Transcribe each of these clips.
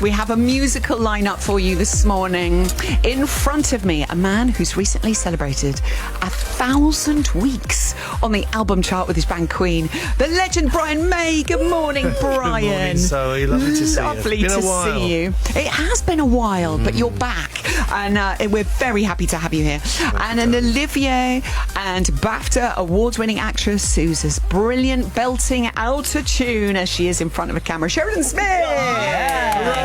We have a musical lineup for you this morning. In front of me, a man who's recently celebrated 1,000 weeks on the album chart with his band Queen, the legend Brian May. Good morning, Brian. Good morning, Zoe. Lovely to see you. Lovely to see you. It has been a while, but you're back, and we're very happy to have you here. And an Olivier and BAFTA award-winning actress who's as brilliant belting out a tune as she is in front of a camera, Sheridan Smith.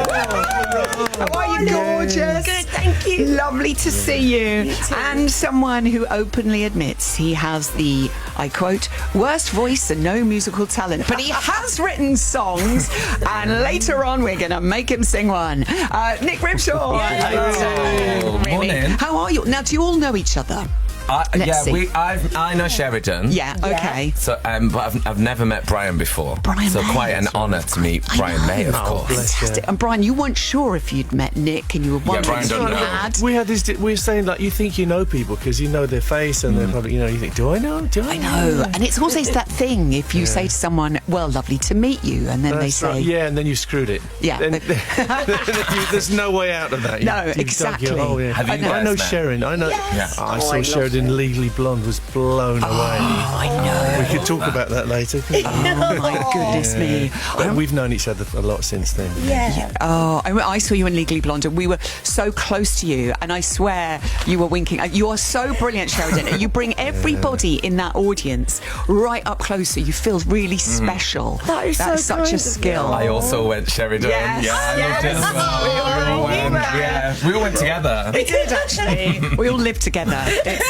How are you, gorgeous? Good, thank you. Lovely to see you. You too. And someone who openly admits he has the, I quote, worst voice and no musical talent. But he has written songs, and later on we're going to make him sing one. Nick Grimshaw. Hello. Morning. How are you? Now, do you all know each other? I know Sheridan. Yeah, okay. So, but I've never met Brian before. Brian so May. quite an honour to meet Brian May, of course. Fantastic. And Brian, you weren't sure if you'd met Nick, and you were wondering Brian if you don't know. had. We had this. We were saying like you think you know people because you know their face and they're probably you think do I know? Do I know, and it's always that thing if you say to someone, well, lovely to meet you, and then they That's say, right. Yeah, and then you screwed it. Yeah. Then there's no way out of that. No, You've exactly. dug your hole, yeah. Have you I guys know met? Sharon. I know. Yes. I Oh, saw I love Sheridan her. Legally Blonde was blown away. I know. We could talk about that later. Oh my goodness me. But we've known each other a lot since then. Yeah. Oh, I saw you in Legally Blonde, and we were so close to you, and I swear you were winking. You are so brilliant, Sheridan. You bring everybody in that audience right up close, so you feel really special. That is That's so such a kind of skill. I also went Sheridan. Yes. Yeah, I Yes. loved it as well. We all went together. We did, actually. We all live together.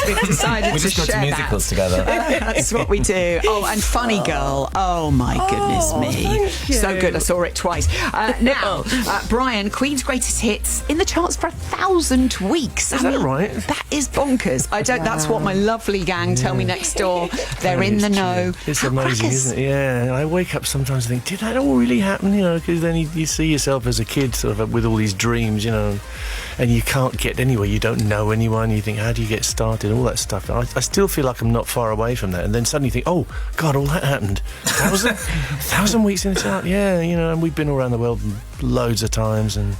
We've decided We to just go to share musicals that. together. That's what we do. Oh, and Funny Girl. Oh, my goodness me. thank you. So good. I saw it twice. Now, Brian, Queen's greatest hits in the charts for 1,000 weeks. Is that right? That is bonkers. That's what my lovely gang tell me next door. They're in the know. It's How amazing, crackers. isn't it? Yeah. I wake up sometimes and think, did that all really happen? Because then you see yourself as a kid sort of with all these dreams, and you can't get anywhere. You don't know anyone. You think, how do you get started? All that stuff. I still feel like I'm not far away from that. And then suddenly you think, oh, God, all that happened. 1,000 weeks in the chart. Yeah, and we've been all around the world loads of times, and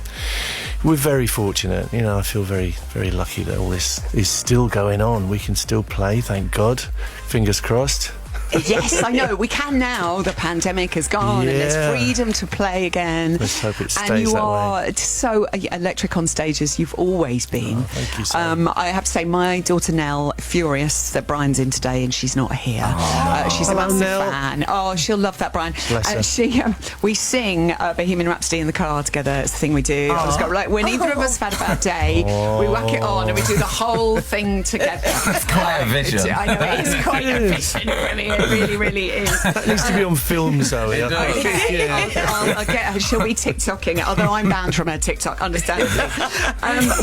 we're very fortunate. I feel very, very lucky that all this is still going on. We can still play, thank God. Fingers crossed. Yes, I know. We can now. The pandemic has gone, and Yeah. there's freedom to play again. Let's hope it stays and you that are way. so electric on stage as you've always been. Thank you, Sam. I have to say, my daughter Nell, furious that Brian's in today and she's not here. She's a Hello, massive Nell. fan. Oh, she'll love that, Brian. Bless her. We sing Bohemian Rhapsody in the car together. It's the thing we do. I was when either of us have had a bad day, we whack it on and we do the whole thing together. It's quite a vision. I know, it is quite a vision. It really, really is. That needs to be on film, Zoe. It does. I'll get her. She'll be TikToking it, although I'm banned from her TikTok, understandably.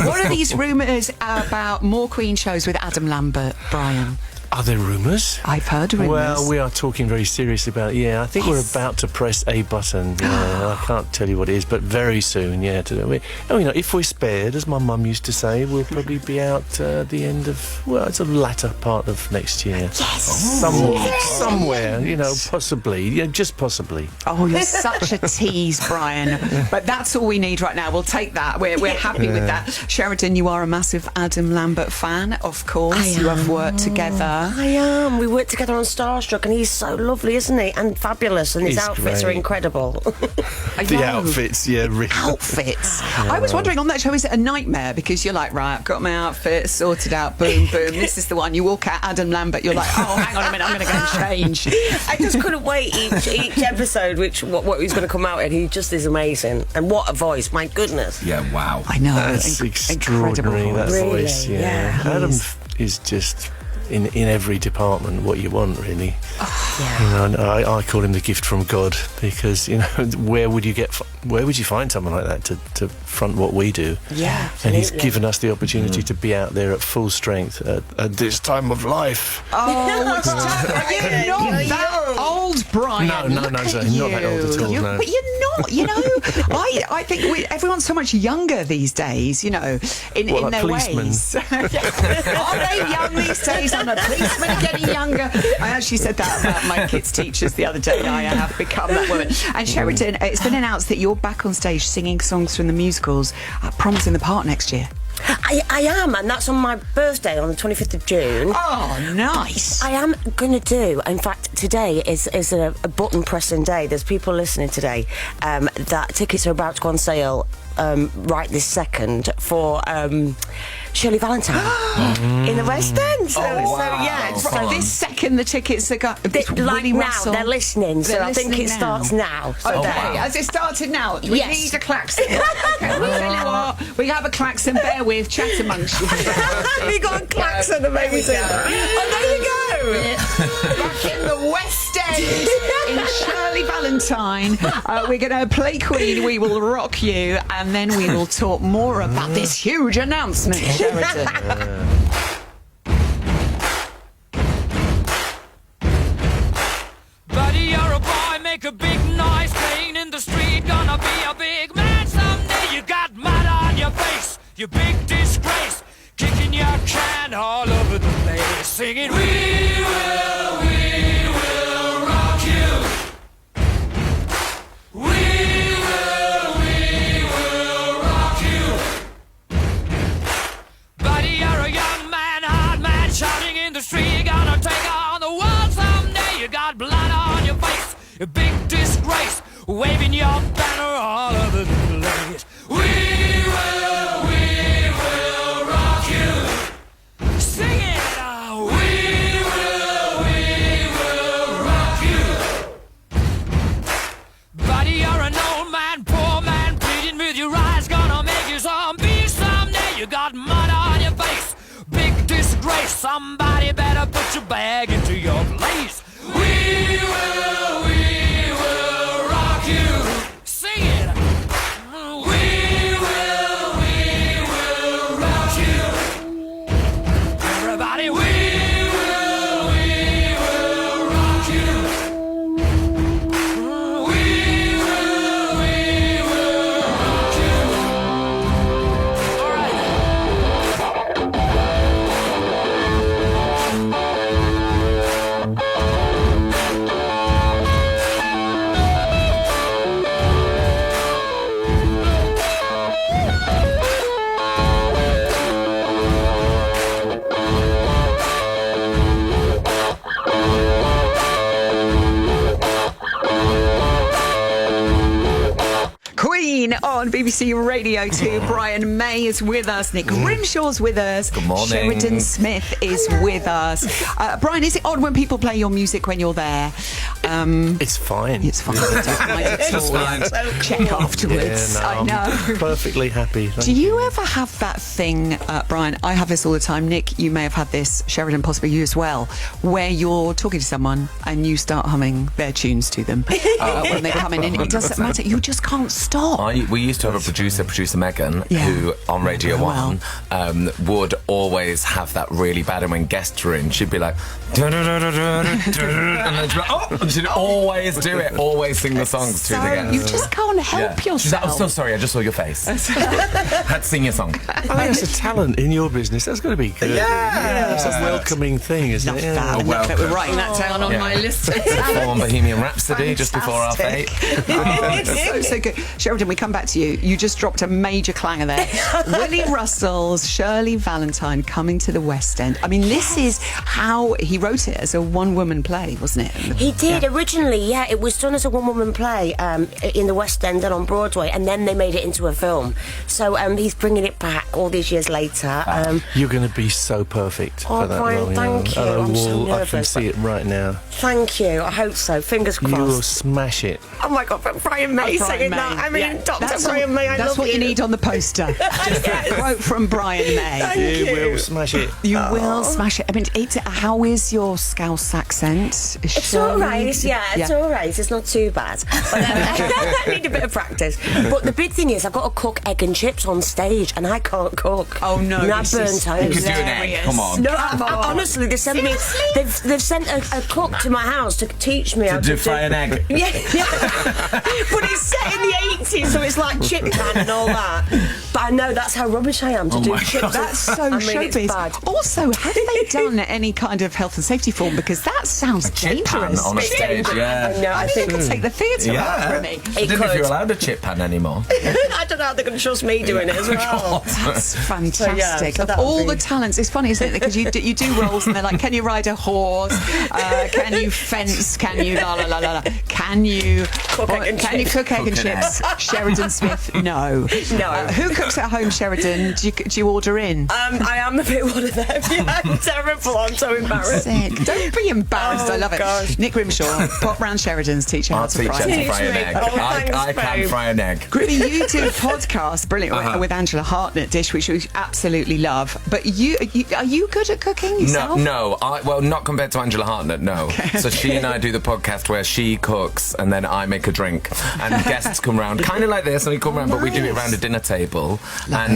What are these rumours about more Queen shows with Adam Lambert, Brian? Are there rumours? I've heard rumours. Well, we are talking very seriously about it. Yeah, I think we're about to press a button. I can't tell you what it is, but very soon, yeah. If we're spared, as my mum used to say, we'll probably be out the end of, it's a latter part of next year. Yes. Somewhere, possibly. Yeah, just possibly. Oh, you're such a tease, Brian. But that's all we need right now. We'll take that. We're happy with that. Sheridan, you are a massive Adam Lambert fan, of course. You have worked together. I am. We worked together on Starstruck, and he's so lovely, isn't he? And fabulous, and his He's outfits are great. incredible. The outfits, yeah. Really. Outfits. I was wondering on that show, is it a nightmare? Because you're like, right, I've got my outfit sorted out, boom, boom, this is the one. You walk out Adam Lambert, you're like, oh, hang on a minute, I'm going to go and change. I just couldn't wait each episode, what he was going to come out in. He just is amazing. And what a voice, my goodness. Yeah, wow. I know. That's extraordinary, incredible that voice. Really? voice. Yeah. Yeah. Adam is just in every department what you want, really. And I call him the gift from God because where would you find someone like that to front what we do? Yeah, and he's absolutely. given us the opportunity to be out there at full strength at this time of life. Oh, it's tough. Are you not that old, Brian? No, Look at Zoe, not that old at all, no. But you're not, I think everyone's so much younger these days, in What, like their policemen? ways. Are they young these days? I'm a policeman getting younger. I actually said that about my kids' teachers the other day. I have become that woman. And Sheridan, it's been announced that you're back on stage singing songs from the musicals at Proms in the Park next year. I am, and that's on my birthday on the 25th of June. Oh, nice. I am going to do, in fact, today is a button pressing day. There's people listening today that tickets are about to go on sale right this second for Shirley Valentine in the West End. So this second the tickets are going. Like now, they're listening, so I think it starts now. So Okay, has it started now? We Yes. need a klaxon. Okay, we'll tell you what, we have a klaxon, bear with, chat amongst you. We got a klaxon, amazing. Oh, there you go. Back in the West End, in Shirley Valentine, we're going to play Queen, We Will Rock You, and then we will talk more about this huge announcement, Sheridan. Buddy, you're a boy, make a big noise, playing in the street, gonna be a big man someday. You got mud on your face, you big disgrace, kicking your can all over the place, singing, we will rock you. We will rock you. Buddy, you're a young man, hard man, shouting in the street, gonna take on the world someday. You got blood on your face, a big disgrace, waving your banner all over the place. We will rock you. Sing it. We will rock you. Buddy, you're an old man, poor man, pleading with your eyes, gonna make you zombie someday. You got mud on your face, big disgrace. Somebody better put your bag into your place. We will rock you. Sing it. We will rock you. Everybody, we will rock you. We will rock you. All right. Queen on BBC Radio 2. Brian May is with us. Nick Grimshaw's with us. Good morning. Sheridan Smith is with us. Brian, is it odd when people play your music when you're there? It's fine. It's fine. It's fine. Check afterwards. Yeah, I know. I'm perfectly happy. Do you ever have that thing, Brian? I have this all the time. Nick, you may have had this. Sheridan, possibly you as well, where you're talking to someone and you start humming their tunes to them when they're coming in. It doesn't matter. You just can't stop. We used to have a producer Megan, who on Radio 1 would always have that really bad, and when guests were in, she'd be like, and then she'd be like, oh, and she'd always do it, always sing the songs to the guests. You just can't help She's like, yourself. I'm so sorry, I just saw your face. Had to sing your song. I think that's a talent in your business. That's got to be good. Yeah. It's a welcoming thing, isn't it? Enough Yeah. that. We're writing that down on my list. Perform Bohemian Rhapsody just before our fate. So good. Sheridan, we come back to you. You just dropped a major clanger there. Willie Russell's Shirley Valentine coming to the West End. I mean, this is how he wrote it, as a one-woman play, wasn't it? He did originally, yeah. It was done as a one-woman play in the West End and on Broadway, and then they made it into a film. So he's bringing it back all these years later. You're going to be so perfect for that Brian, role. thank you. I'm so I can nervous, see it right now. Thank you. I hope so. Fingers You will crossed. smash it. Oh my God, but Brian May saying that. I mean, Dr. Brian May, I That's love what you you. need on the poster. Just a quote from Brian May. You will smash it. You will smash it. I mean, how is your Scouse accent? It's all right. It's all right. It's not too bad. But I need a bit of practice. But the big thing is, I've got to cook egg and chips on stage, and I can't cook. Oh no! And I burn toast. You could do an egg, come on. No, honestly, they sent me. They've sent a cook to my house to teach me how to fry an egg. Yeah. But it's set in the 80s, so it's like chip pan and all that. But I know, that's how rubbish I am to do my chips. God. That's so I mean, it's showbiz. bad. Also, have they done any kind of health and safety form? Because that sounds Chip pan dangerous. on a stage, yeah. I know, I think it could take the theatre out Yeah. for me. I didn't know if you're allowed a chip pan anymore. I don't know how they're going to trust me doing it as well. That's fantastic. so Of that would all be- the talents, it's funny, isn't it? Because you do roles and they're like, can you ride a horse? Can you fence? Can you la la la la la? Can you Cook egg and can you chips? cook egg and Cook an chips? Sheridan Smith, no. No. Who cooks at home, Sheridan? Do you order in? I am a bit one of them. Yeah, I'm terrible. I'm so embarrassed. Sick. Don't be embarrassed. Oh, I love it. gosh. Nick Grimshaw, pop round Sheridan's, teach you how I'll to teach fry you an to egg. fry an Teach egg. me. Oh, thanks, I can babe. fry an egg. Grimmy, you do a podcast, brilliant, with Angela Hartnett Dish, which we absolutely love. But are you good at cooking yourself? No. Well, not compared to Angela Hartnett, no. So she and I do the podcast where she cooks and then I make a drink. And guests come round, kind of like this, and we come round, but we do it around a dinner table.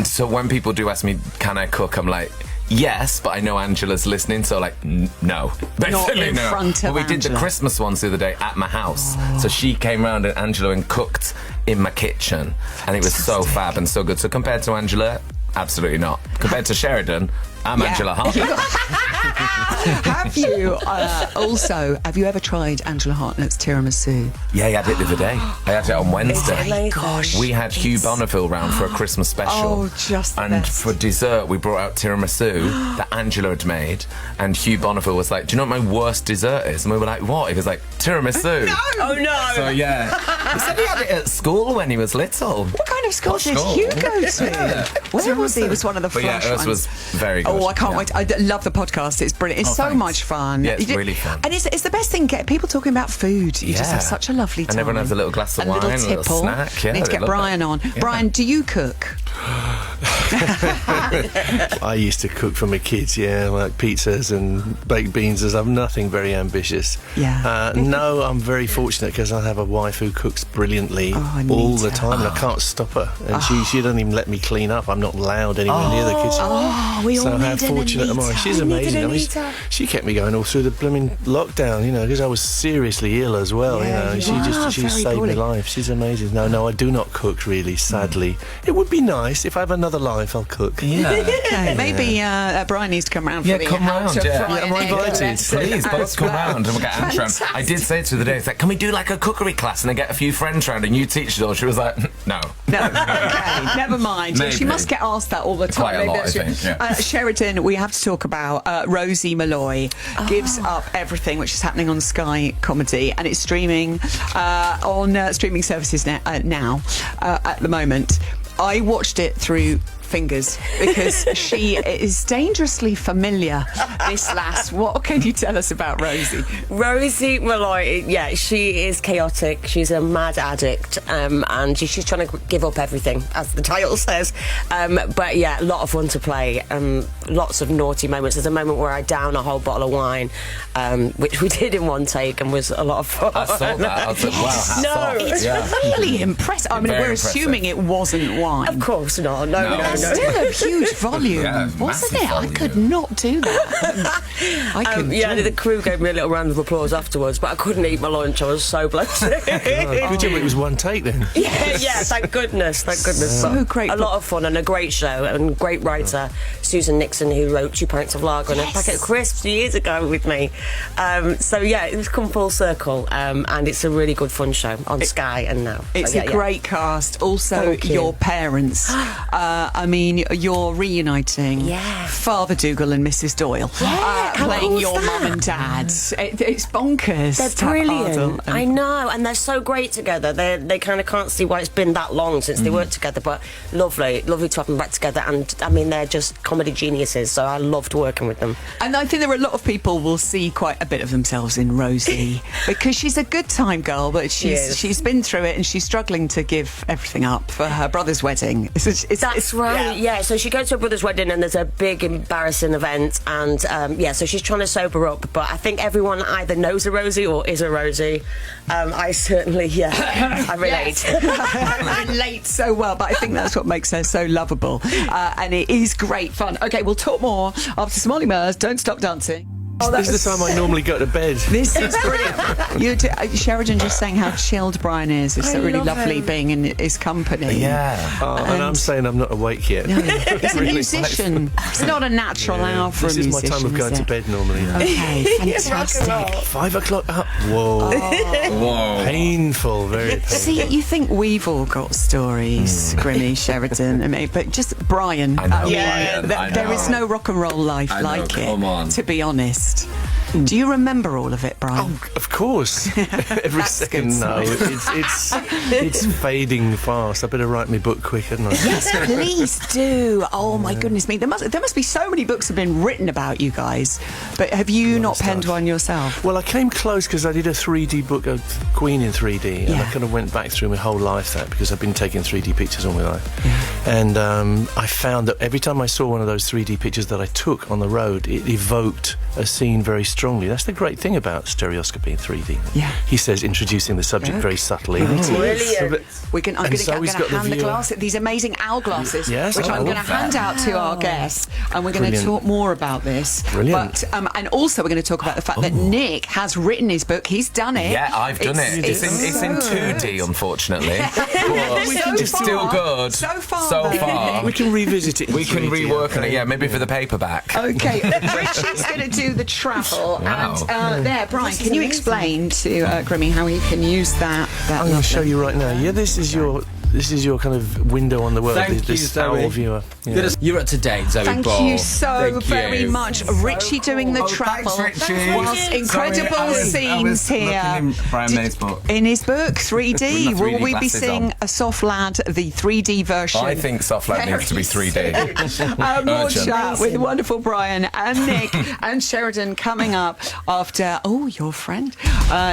So when people do ask me, can I cook, I'm like, yes, but I know Angela's listening, so like, no. Basically, in no. front of But we did the Angela. Christmas ones the other day at my house. So she came round, and Angela, and cooked in my kitchen. And it was so fab and so good. So compared to Angela, absolutely not. Compared to Sheridan, I'm Yeah. Angela Hartnett. Have you ever tried Angela Hartnett's tiramisu? Yeah, I had it the other day. I had it on Wednesday. amazing. Gosh, We had Hugh Bonneville round for a Christmas special. Oh, just the And best. for dessert, we brought out tiramisu that Angela had made. And Hugh Bonneville was like, do you know what my worst dessert is? And we were like, what? He was like, tiramisu. Oh no! So, yeah. He said he had it at school when he was little. What kind of school What did school? Hugh go to? Yeah. Where was he? It was one of the But yeah, first ours ones. was very good. Oh, I can't Yeah. wait. I love the podcast. It's brilliant. It's Oh, so thanks. much fun. Yeah, it's You really fun. And it's the best thing, get people talking about food. You just Yeah. have such a lovely time. And everyone has a little glass of a wine, a little little tipple. snack. Yeah, Need to they get love Brian that. on. Yeah. Brian, do you cook? I used to cook for my kids, like pizzas and baked beans. As I'm nothing very ambitious. Yeah. No, I'm very fortunate because I have a wife who cooks brilliantly I need all the her. time, and I can't stop her. And she doesn't even let me clean up. I'm not allowed anywhere near the kitchen. Oh, we So all how need an fortunate am I? Anita. She's We need amazing. an I mean, Anita. she kept me going all through the blooming lockdown, because I was seriously ill as well. Yeah, And you are she very saved poorly. my life. She's amazing. No, I do not cook really. Sadly, it would be nice if I have another life. I'll cook. Yeah. Okay, maybe Brian needs to come round for Yeah, the come how round, to yeah. fry Yeah, an I'm egg invited. lesson Please, as both come well. round and we'll get Angela round. I did say to her the other day, it's like, can we do like a cookery class and then get a few friends round and you teach it all? She was like, no. No, okay, never mind. Maybe. She must get asked that all the time. Quite a Maybe lot, that's I it. think, yeah. Sheridan, we have to talk about Rosie Malloy gives up everything, which is happening on Sky Comedy, and it's streaming on streaming services now at the moment. I watched it through fingers because she is dangerously familiar, this lass. What can you tell us about Rosie? Rosie Malloy, yeah, she is chaotic. She's a mad addict, and she's trying to give up everything, as the title says. But yeah, a lot of fun to play. Lots of naughty moments. There's a moment where I down a whole bottle of wine, which we did in one take, and was a lot of fun. I saw that. I was like, wow, hats No, off. It's Yeah. really impressive. I mean, Very we're impressive. assuming it wasn't wine. Of course not. No. That's still a huge volume, Yeah, wasn't massive it? I volume. could not do that. I could. Yeah, the crew gave me a little round of applause afterwards, but I couldn't eat my lunch. I was so bloated. Good job it was one take then. Yeah, thank goodness. So But great. A lot of fun and a great show and great writer, Susan Nixon, who wrote 2 Pints of Lager and a Packet of Crisps years ago with me. So yeah, it's come full circle, and it's a really good fun show on Sky and now. It's So, a great cast. Also, Thank you. your parents. I mean, you're reuniting Yeah. Father Dougal and Mrs. Doyle, Yeah, how playing cool's your that? mum and dad. It's bonkers. They're brilliant. I know, and they're so great together. They kind of can't see why it's been that long since they worked together, but lovely to have them back together. And I mean, they're just comedy geniuses, so I loved working with them. And I think there are a lot of people will see quite a bit of themselves in Rosie because she's a good time girl, but she's been through it and she's struggling to give everything up for her brother's wedding. That's right. Yeah. So she goes to her brother's wedding, and there's a big embarrassing event, and so she's trying to sober up. But I think everyone either knows a Rosie or is a Rosie. I certainly, I relate. I relate so well, but I think that's what makes her so lovable, and it is great fun. Okay, we'll talk more after Smolly Murs. Don't stop dancing. This is the time I normally go to bed. This is brilliant. Sheridan just saying how chilled Brian is. It's really lovely being in his company. Yeah. And I'm saying I'm not awake yet. No, he's a musician. It's not a natural hour for a musician. This is my time of going to bed normally. Okay, fantastic. 5 o'clock up. Whoa. Whoa. Painful, very painful. See, you think we've all got stories, Grimmy, Sheridan, and me, but just Brian. I know, Brian, I know. There is no rock and roll life I know, like come it, on. to be honest. Do you remember all of it, Brian? Oh, of course. Every That's second. good No, stuff. it's fading fast. I better write my book quick, hadn't I? Yes, please do. Oh my goodness me, there must be so many books have been written about you guys, but have you not penned one yourself? Well, I came close because I did a 3D book of Queen in 3D, and I kind of went back through my whole life because I've been taking 3D pictures all my life. And I found that every time I saw one of those 3D pictures that I took on the road, it evoked a scene very strongly. That's the great thing about stereoscopy in 3D. Yeah. He says, introducing the subject very subtly. Brilliant. I'm going to hand the glass, these amazing owl glasses, Yes, which I I'm going to love hand out to our guests, and we're going to Brilliant. talk more about this. Brilliant. But and also we're going to talk about the fact that Nick has written his book. He's done it. Yeah, I've done it. It's in 2D, unfortunately. But it's still good. So far. So far. We can revisit it. We can rework on it, maybe for the paperback. Okay, Richie's going to do the travel, Wow. and there, Brian, can you explain to Grimmy how he can use that? I'm going to show you right now. Yeah, this is your kind of window on the world. Thank this you, Zoe. owl viewer. Yeah. You're up to date, Zoe Thank Ball. you so Thank very you. much. Richie doing the travel. Thanks, Richie. Whilst incredible scenes here. In Brian May's book. In his book, 3D. With my 3D Will we be glasses seeing on. a Soft Lad, the 3D version? I think Soft Lad needs to be 3D. More Urgent. chat with wonderful Brian and Nick and Sheridan coming up after, your friend.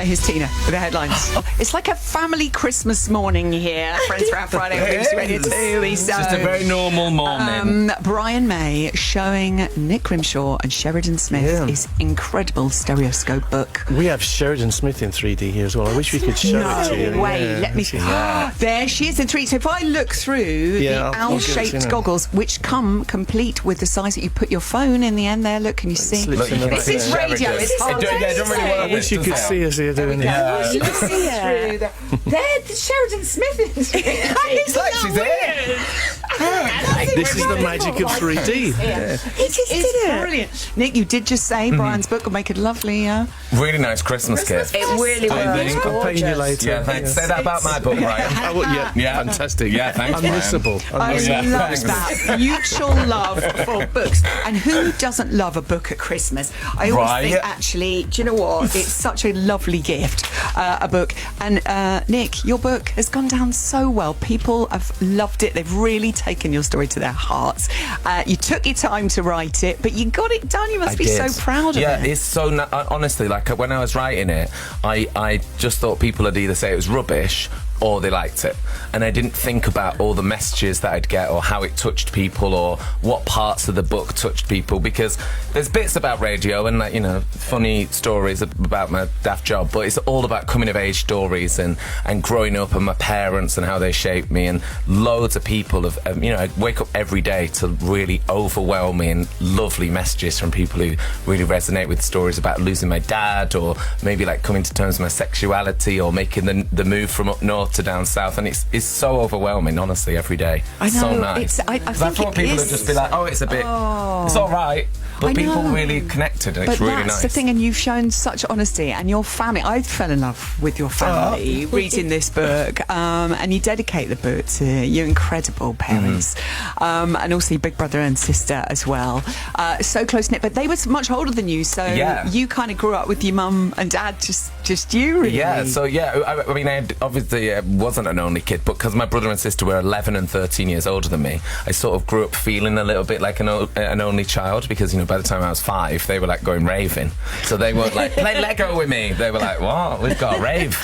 Here's Tina with the headlines. It's like a family Christmas morning here. Friends Round Friday on BBC Radio 2. It's just a very normal morning. Brian May showing Nick Grimshaw and Sheridan Smith his incredible stereoscope book. We have Sheridan Smith in 3D here as well. I wish we could show it to you. No way. Yeah, Let me. There she is in 3D. So if I look through the I'll owl-shaped get it, goggles, which come complete with the size that you put your phone in the end there. Look, can you see? Slips in the back This is there. radio. It's hard to It don't really work. I wish you could see us here doing it. Yeah. You can see through the. There, Sheridan Smith is. It's like she's here. This is the magic of 3D. It's brilliant. Nick, you did just say Brian's book will make it lovely. Really nice Christmas gift. It really was. I'll pay you later. Yeah, thanks. Say that about my book, Brian. Oh, yeah. Yeah. Fantastic. Yeah, thanks, Brian. Unmissable. I Unmissable. love thanks. that mutual love for books. And who doesn't love a book at Christmas? I always Right. think, actually, do you know what? It's such a lovely gift, a book. And Nick, your book has gone down so well. People have loved it. They've really taken your story to their hearts. You took your time to write it, but you got it done. You must be so proud of it. Yeah, it's so honestly, like when I was writing it, I just thought people would either say it was rubbish or they liked it, and I didn't think about all the messages that I'd get or how it touched people or what parts of the book touched people, because there's bits about radio and, like, you know, funny stories about my daft job, but it's all about coming of age stories and growing up and my parents and how they shaped me, and loads of people have I wake up every day to really overwhelming lovely messages from people who really resonate with stories about losing my dad, or maybe like coming to terms with my sexuality, or making the move from up north to down south, and it's so overwhelming, honestly, every day. I know, so nice. I I think thought people would just be like, it's a bit, it's all right, but I people know. really connected, and But it's really that's nice. the thing, and you've shown such honesty, and your family. I fell in love with your family reading this book, and you dedicate the book to your incredible parents, and also your big brother and sister as well. So close knit, but they were much older than you, so you kind of grew up with your mum and dad, just you, really. Yeah, so I mean, I obviously wasn't an only kid, but because my brother and sister were 11 and 13 years older than me, I sort of grew up feeling a little bit like an only child, because, you know, by the time I was 5, they were like going raving. So they weren't like, play Lego with me. They were like, what? We've got a rave.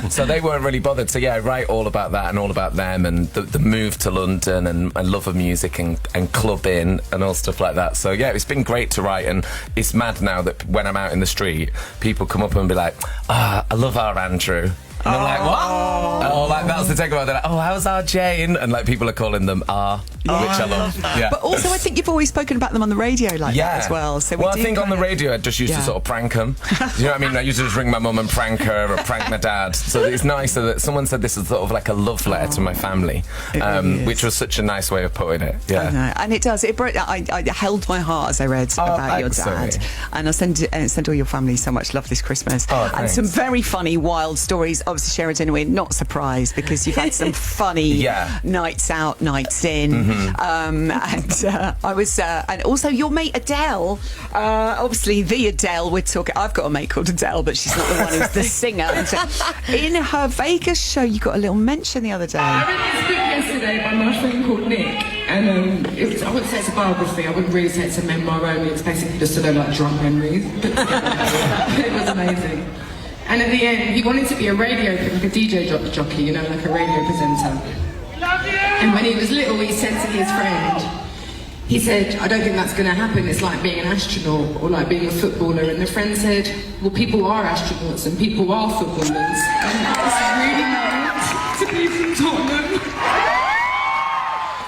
So they weren't really bothered. So yeah, I write all about that and all about them, and the move to London, and my love of music and clubbing and all stuff like that. So yeah, it's been great to write, and it's mad now that when I'm out in the street, people come up and be like, I love our Andrew. And they're like, what? Oh, like that's the takeaway. They're like, oh, how's our Jane? And like people are calling them R, which I love. Yeah. But also, I think you've always spoken about them on the radio like that as well. So I think on the radio I just used to sort of prank them. You know what I mean? I used to just ring my mum and prank her or prank my dad. So it's nice that someone said this is sort of like a love letter to my family, really which was such a nice way of putting it. Yeah. I know. And it does. It broke. I held my heart as I read about your dad. And I send all your family so much love this Christmas. And some very funny, wild stories. Obviously, Sheridan, we're not surprised because you've had some funny nights out, nights in. And I was, and also your mate Adele. Obviously, the Adele. We're talking. I've got a mate called Adele, but she's not the one who's the singer. And so in her Vegas show, you got a little mention the other day. I read this book yesterday by my friend called Nick, and I wouldn't say it's a biography. I wouldn't really say it's a memoir only. It's basically just a load of like drunk memories. It was amazing. And at the end, he wanted to be a radio, like a DJ jockey, you know, like a radio presenter. And when he was little, he said to his friend, he said, I don't think that's going to happen. It's like being an astronaut or like being a footballer. And the friend said, well, people are astronauts and people are footballers. And it's really nice to be from Tottenham.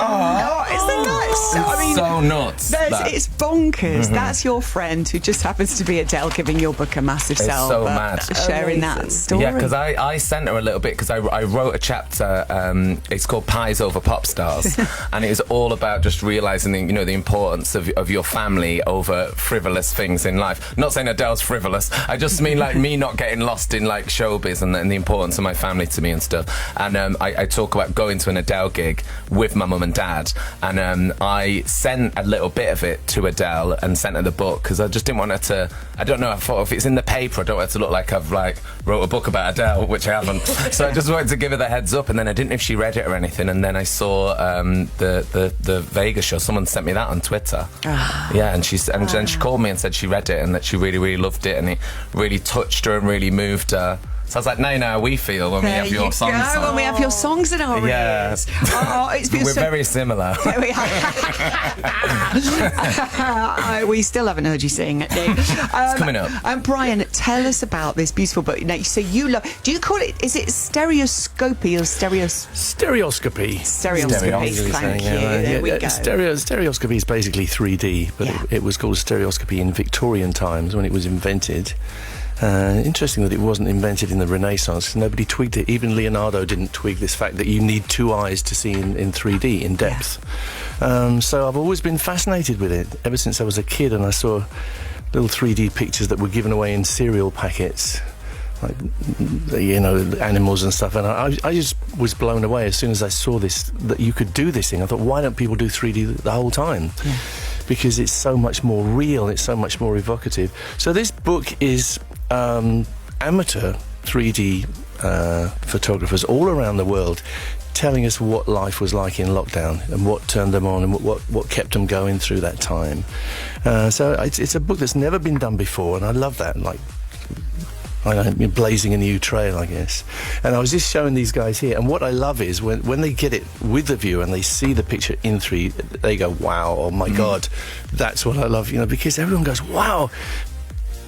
Oh, it's the nuts. I mean, so nuts. It's bonkers. That's your friend who just happens to be Adele giving your book a massive sell. So mad. Sharing that story. Yeah, because I sent her a little bit because I wrote a chapter. It's called Pies Over Pop Stars, and it is all about just realising the importance of your family over frivolous things in life. Not saying Adele's frivolous. I just mean like me not getting lost in like showbiz and the importance of my family to me and stuff. And I talk about going to an Adele gig with my mum and dad, and I sent a little bit of it to Adele and sent her the book because I just didn't want her to. I don't know. I thought if it's in the paper, I don't want it to look like I've like wrote a book about Adele, which I haven't. So I just wanted to give her the heads up, and then I didn't know if she read it or anything. And then I saw the Vegas show. Someone sent me that on Twitter. Yeah, and she called me and said she read it and that she really, really loved it and it really touched her and really moved her. So I was like, no, how we feel when we have your songs on. When we have your songs in our ears. Oh, we're very similar. We still haven't heard you sing, Nick. It's coming up. Brian, tell us about this beautiful book. So you love. Do you call it? Is it stereoscopy or Stereoscopy. Stereoscopy. Thank you. There we go. Stereoscopy is basically 3D, but it was called stereoscopy in Victorian times when it was invented. Interesting that it wasn't invented in the Renaissance. Nobody twigged it. Even Leonardo didn't twig this fact that you need two eyes to see in 3D, in depth. So I've always been fascinated with it, ever since I was a kid, and I saw little 3D pictures that were given away in cereal packets, like, animals and stuff. And I just was blown away as soon as I saw this, that you could do this thing. I thought, why don't people do 3D the whole time? Yeah. Because it's so much more real, it's so much more evocative. So this book is amateur 3D photographers all around the world telling us what life was like in lockdown and what turned them on and what kept them going through that time. So it's a book that's never been done before, and I love that. Like, I don't know, blazing a new trail, I guess. And I was just showing these guys here, and what I love is when they get it with the view and they see the picture in 3D, they go, wow, oh my God, that's what I love, because everyone goes, wow,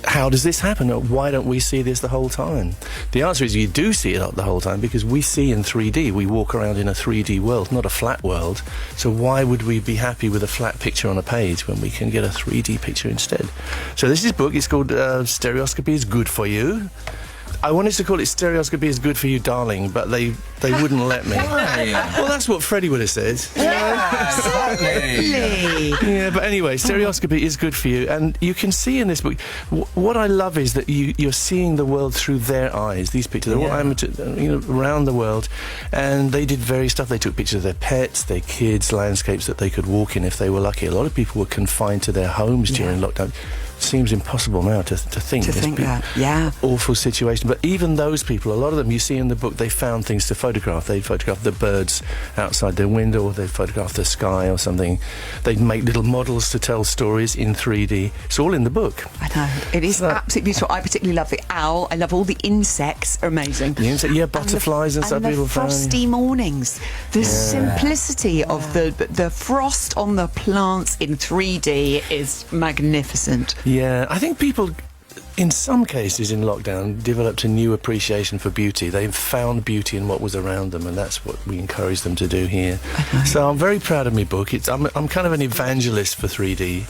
how does this happen? Or why don't we see this the whole time? The answer is you do see it the whole time because we see in 3D. We walk around in a 3D world, not a flat world. So why would we be happy with a flat picture on a page when we can get a 3D picture instead? So this is a book. It's called Stereoscopy is Good for You. I wanted to call it Stereoscopy is Good for You, Darling, but they wouldn't let me. Well, that's what Freddie would have said. Exactly. Yeah, but anyway, Stereoscopy is good for you, and you can see in this book. What I love is that you're seeing the world through their eyes. These pictures are all amateur, around the world, and they did various stuff. They took pictures of their pets, their kids, landscapes that they could walk in if they were lucky. A lot of people were confined to their homes during lockdown. Seems impossible now to think that. Yeah. Awful situation. But even those people, a lot of them you see in the book, they found things to photograph. They photographed the birds outside their window, or they photographed the sky or something. They'd make little models to tell stories in 3D. It's all in the book. I know. It is absolutely beautiful. I particularly love the owl. I love all the insects. Are amazing. The insect, butterflies and stuff. And the frosty mornings. The simplicity of the frost on the plants in 3D is magnificent. Yeah, I think people in some cases in lockdown, developed a new appreciation for beauty. They've found beauty in what was around them, and that's what we encourage them to do here. So I'm very proud of my book. I'm kind of an evangelist for 3D.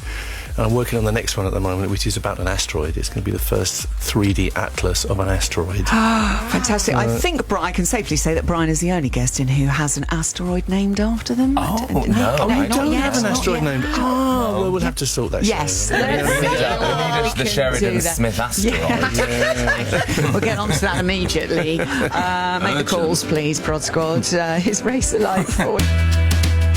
And I'm working on the next one at the moment, which is about an asteroid. It's going to be the first 3D atlas of an asteroid. Fantastic. I think I can safely say that Brian is the only guest in who has an asteroid named after them. Oh, no. No, I not don't yet, have an not asteroid yet. named. Oh, well, we'll have to sort that. Yes. Sheridan. Let's We see. need We the can Sheridan do that. Smith asteroid. We'll get on to that immediately. Make the calls, please, Prod Squad. His Razor Light for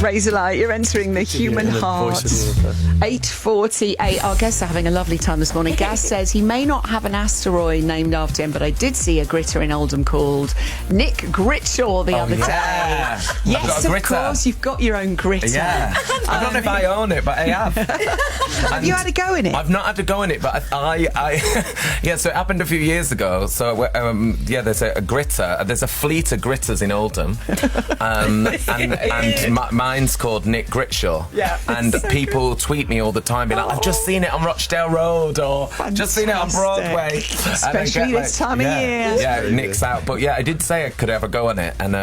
Razor Light, you're entering the human Yeah, the heart. voice of the- 8:48. Our guests are having a lovely time this morning. Gaz says he may not have an asteroid named after him, but I did see a gritter in Oldham called Nick Grimshaw the other day. I've got Yes, a of gritter. course, you've got your own gritter. Yeah. I don't know if I own it, but I have. Have you had a go in it? I've not had to go in it, but I yeah. So it happened a few years ago. So there's a gritter. There's a fleet of gritters in Oldham, and mine's called Nick Grimshaw. Yeah. And people tweet me all the time, being like, "I've just seen it on Rochdale Road," or "Just seen it on Broadway." Especially this time of year. Yeah, Nick's out. But yeah, I did say I could have a go on it, and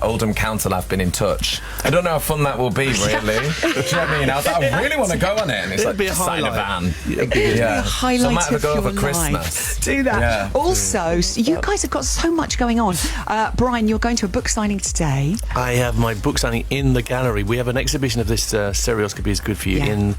Oldham Council have been in touch. I don't know how fun that will be, really. Do you know what I mean? I was like, I really want to go on it, and it's It'd like be a sign a highlight. van. It'd be a highlight So I might have of to go your over life. Christmas. Do that. Yeah. Also, you guys have got so much going on. Brian, you're going to a book signing today. I have my book signing in the gallery. We have an exhibition of this Stereoscopy is Good For You Yeah. in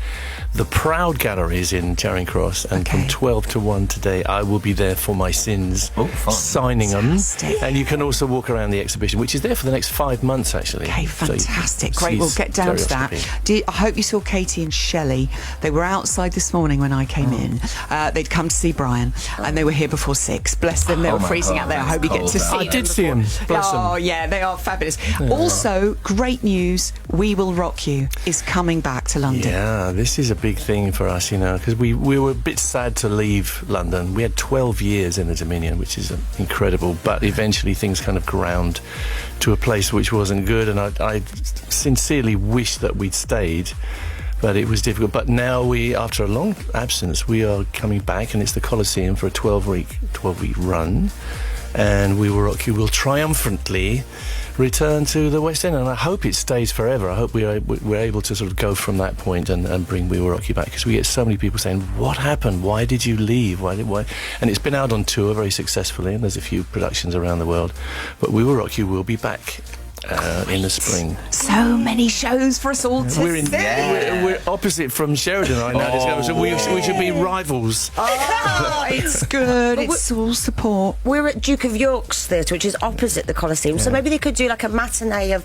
the Proud Galleries in Charing Cross, and Okay. from 12 to 1 today I will be there for my sins, Oh, fun. signing them. Fantastic. And you can also walk around the exhibition, which is there for the next 5 months actually. Okay, So you can fantastic. see Great, we'll get down to that. Stereoscopy. I hope you saw Katie and Shelley. They were outside this morning when I came in. They'd come to see Brian, and they were here before 6. Bless them, they were my freezing God, out there. I it's hope you get cold to there. see I them. did see him. Bless Oh, them. yeah, they are fabulous. Also, great news, We Will Rock You is coming back to London. Yeah, this is a big thing for us, because we were a bit sad to leave London. We had 12 years in the Dominion, which is incredible, but eventually things kind of ground to a place which wasn't good, and I sincerely wish that we'd stayed, but it was difficult. But now after a long absence, we are coming back, and it's the Coliseum for a 12-week run, and We Will Rock You will triumphantly return to the West End, and I hope it stays forever. I hope we're able to sort of go from that point and bring We Will Rock You back, because we get so many people saying, what happened? Why did you leave? Why? And it's been out on tour very successfully, and there's a few productions around the world, but We Will Rock You will be back in the spring. So many shows for us all to We're see. we're opposite from Sheridan right now, so we should be rivals. Oh, it's good. It's all support. We're at Duke of York's Theatre, which is opposite the Coliseum, so maybe they could do like a matinee of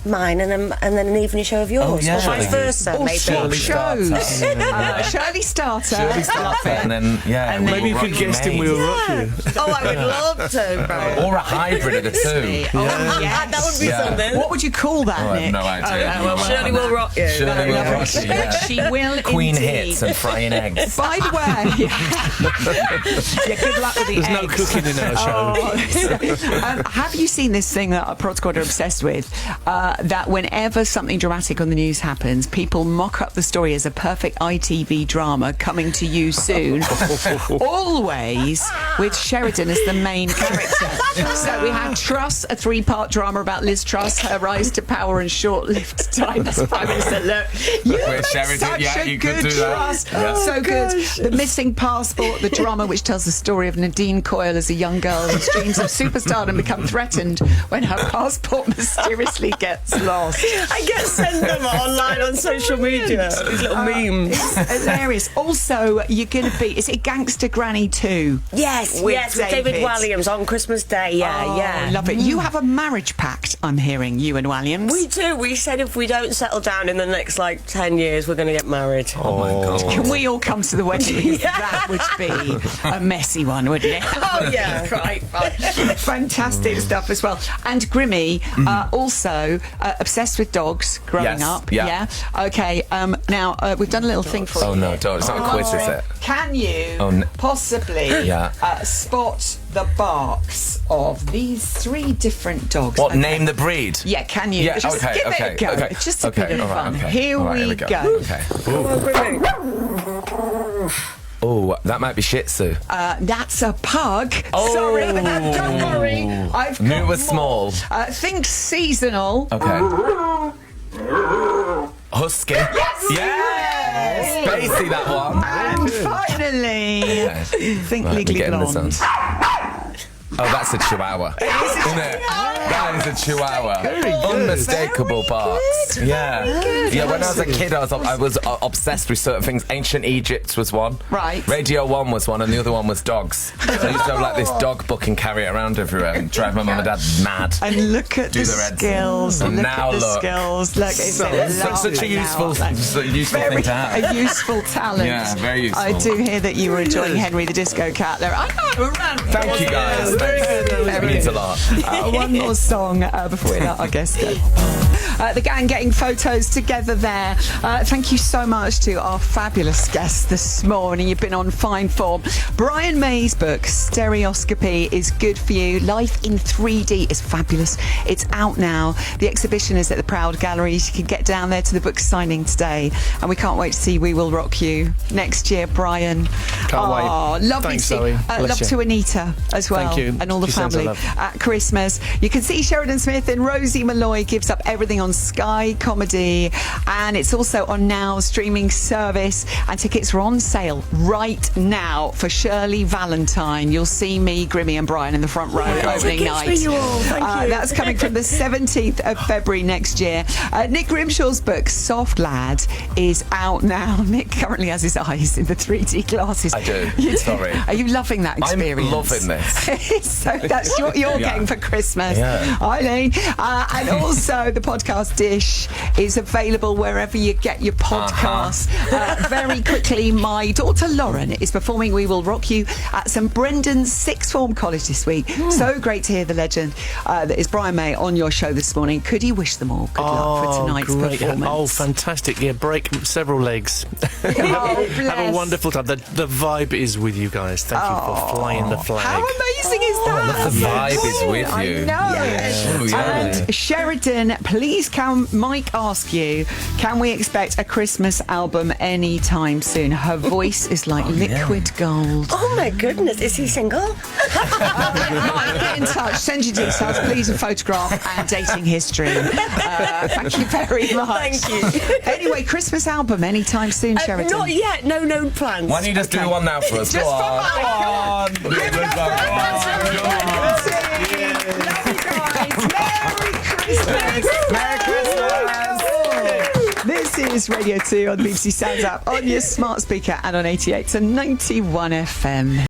mine and then an evening show of yours, Oh, yeah. or vice versa, Or maybe. swap shows. Starter. Shirley Starter. Shirley Starter, and then And then Maybe you could guest in We Will Rock You. Oh, I would love to, bro. Or a hybrid of the two. Oh, yes. That would be Yeah. something. What would you call that, Oh, I Nick? have no idea. Shirley will rock you. Shirley will rock you, yeah. She will Queen indeed. hits and frying eggs. By the way, yeah, good luck with the There's no eggs. cooking in our show. Have you seen this thing that Prod Squad are obsessed with? That whenever something dramatic on the news happens, people mock up the story as a perfect ITV drama coming to you soon. Always with Sheridan as the main character. So we had Truss, a 3-part drama about Liz Truss, her rise to power and short-lived time as Prime Minister. Look, you With make Sheridan, such yeah, a you good could do that. Truss. Yeah. So good. The Missing Passport, the drama which tells the story of Nadine Coyle as a young girl whose dreams of superstardom become threatened when her passport mysteriously gets lost. I get sent them online on social media. These little memes. It's hilarious. Also, you're going to be, is it Gangster Granny 2? Yes, With with David David. Williams on Christmas Day. Yeah, Oh, yeah. love it. You have a marriage pact, I'm hearing, you and Williams. We do. We said if we don't settle down in the next 10 years, we're going to get married. Oh my God. Can we all come to the wedding? Because that would be a messy one, wouldn't it? Oh, yeah. Right. Fantastic stuff as well. And Grimmy, also obsessed with dogs growing Yes, up. yeah. Okay. Now we've done a little thing for you. Oh no, don't. It's not a quiz, is it? Can you Oh, possibly Yeah. spot the barks of these 3 different dogs? What, Okay. name the breed? Yeah, can you? Yeah, Just okay, give okay, it a go. okay, It's just a okay, bit of all right, fun. okay. Here All right, we here we go. go. Okay. Come on, Grimmy. Oh, that might be Shih Tzu. That's a pug. Oh. Sorry, don't worry. I've Knew got it was more. small. Think seasonal. Okay. Husky. Yes! Spacey, that one. And finally, think Right, legally we're getting this blonde. Oh, that's a chihuahua. Isn't it? That is a chihuahua. Unmistakable parts. Yeah. Yeah, when I was a kid, I was obsessed with certain things. Ancient Egypt was one. Right. Radio 1 was one, and the other one was dogs. So I used to have like this dog book and carry it around everywhere and drive my mum and dad mad. And look at Do the their heads. skills. And Look now at the look. skills. Look, it's Such a useful thing to have. A useful talent. Yeah, very useful. I do hear that you were enjoying Henry the Disco Cat there. I know, a round of Thank you, guys. applause. It means a lot. One more song before we let our guests go. The gang getting photos together there. Thank you so much to our fabulous guests this morning. You've been on fine form. Brian May's book, Stereoscopy, is good for you. Life in 3D is fabulous. It's out now. The exhibition is at the Proud Galleries. You can get down there to the book signing today. And we can't wait to see We Will Rock You next year, Brian. Can't wait. Lovely Thanks, to see. Zoe. Bless Love you. to Anita as well. Thank you. And all the She sends her family love. at Christmas. You can see Sheridan Smith and Rosie Malloy gives up everything on Sky Comedy, and it's also on Now streaming service, and tickets are on sale right now for Shirley Valentine. You'll see me, Grimmy and Brian in the front row opening tickets night. for you all. Thank you. That's coming from the 17th of February next year. Nick Grimshaw's book Soft Lad is out now. Nick currently has his eyes in the 3D glasses. I do. You Sorry. Are you loving that experience? I'm loving this. So that's what you're Yeah. getting for Christmas, Yeah. Eileen. And also the podcast Dish is available wherever you get your podcasts. Very quickly, my daughter Lauren is performing We Will Rock You at St Brendan's Sixth Form College this week. So great to hear the legend that is Brian May on your show this morning. Could you wish them all good luck for tonight's great. performance? Oh, fantastic. Yeah, break several legs. Oh, Have bless. a wonderful time. The vibe is with you guys. Thank you for flying the flag. How amazing is that? The vibe is with I you. know. Oh, yeah. And Sheridan, please can Mike ask you, can we expect a Christmas album anytime soon? Her voice is like liquid gold. Oh my goodness, is he single? Mike, get in touch, send your details, please, a photograph and dating history. Thank you very much. Thank you. Anyway, Christmas album anytime soon, Sheridan. Not yet, no known plans. Why don't you just do one now for us? Just Go for on. Mike. Go on. Give it up for Love you guys. Merry Christmas. This is Radio 2 on the BBC Sounds app, on your smart speaker and on 88 to 91 FM.